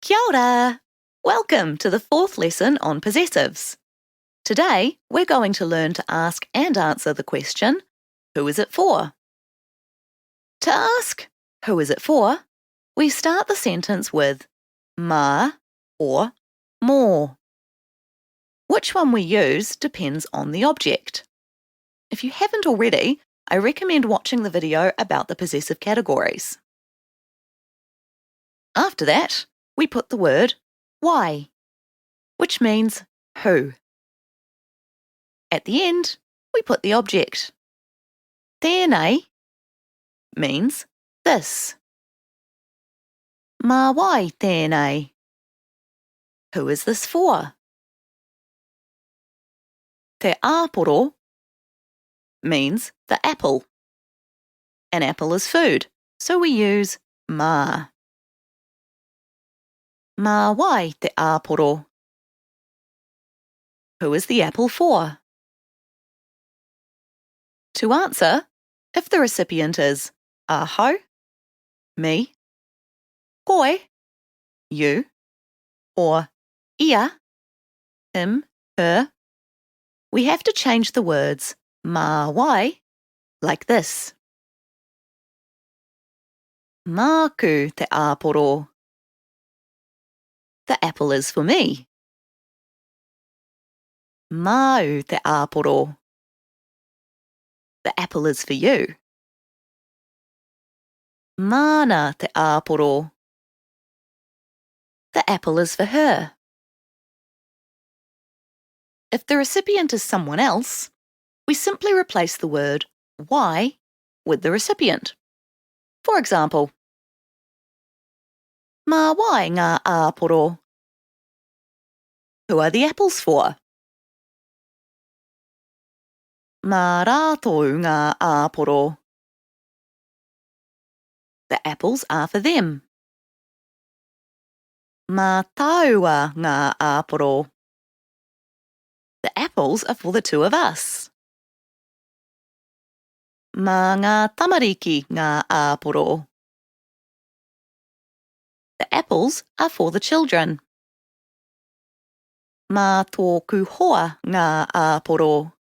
Kia ora! Welcome to the fourth lesson on possessives. Today, we're going to learn to ask and answer the question, who is it for? To ask, who is it for, we start the sentence with mā or mō. Which one we use depends on the object. If you haven't already, I recommend watching the video about the possessive categories. After that, we put the word why, which means who. At the end, we put the object. Tēnei means this. Mā wai tēnei? Who is this for? Te āporo means the apple. An apple is food, so we use mā. Mā wai te āporo? Who is the apple for? To answer, if the recipient is aho, me, koe, you, or ia, him, her, we have to change the words mā wai like this. Māku te āporo. The apple is for me. Māu te āporo. The apple is for you. Māna te āporo. The apple is for her. If the recipient is someone else, we simply replace the word why with the recipient. For example, mā wai ngā āporo? Who are the apples for? Mā rātou ngā āporo? The apples are for them. Mā taua ngā āporo? The apples are for the two of us. Mā ngā tamariki ngā āporo? The apples are for the children. Mā tōku hoa ngā āporo?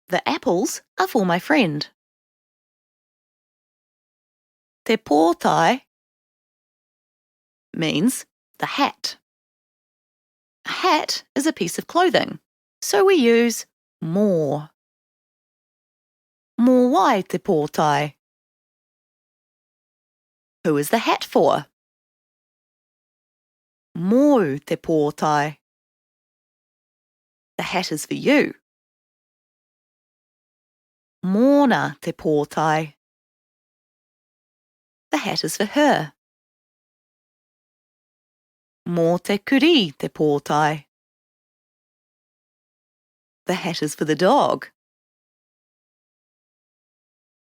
The apples are for my friend. Te pōtai means the hat. A hat is a piece of clothing, so we use mō. Mō wai te pōtai? Who is the hat for? Mōu te pōtai? The hat is for you. Mōna te pōtai? The hat is for her. Mō te kuri te pōtai? The hat is for the dog.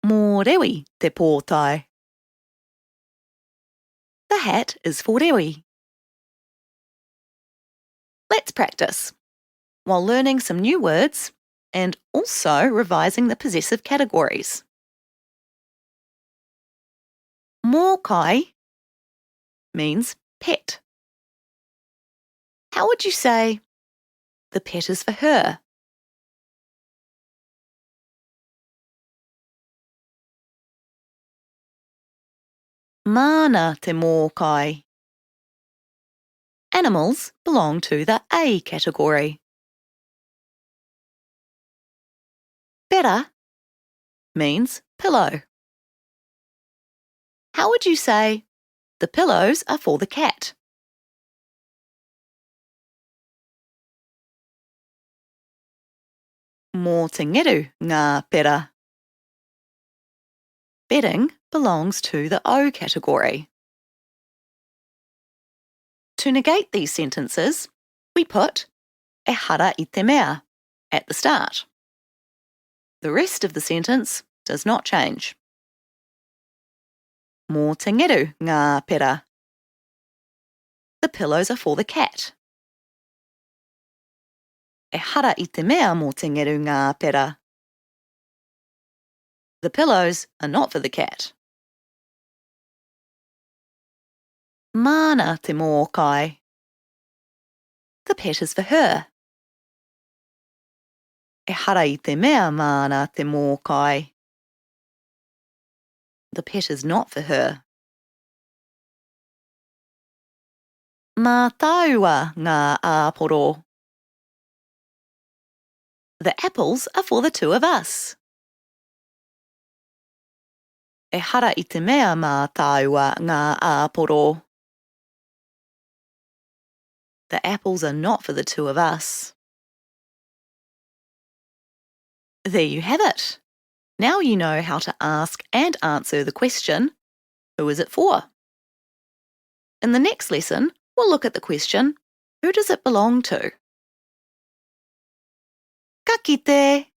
Mō rewi te pōtai? The hat is for rewi. Let's practice, while learning some new words and also revising the possessive categories. Mō kai means pet. How would you say, the pet is for her? Māna te mō kai? Animals belong to the A category. Pera means pillow. How would you say, the pillows are for the cat? Mō te ngeru ngā pera? Bedding belongs to the O category. To negate these sentences, we put e hara I te mea at the start. The rest of the sentence does not change. Mō te ngeru ngā pera? The pillows are for the cat. E hara I te mea mō te ngeru ngā pera? The pillows are not for the cat. Mana te mōkai. The pet is for her. E hara I te mea mana te mōkai. The pet is not for her. Mā taua ngā āporo. The apples are for the two of us. E hara I te mea mā taua ngā āporo. The apples are not for the two of us. There you have it. Now you know how to ask and answer the question, who is it for? In the next lesson, we'll look at the question, who does it belong to? Ka kite!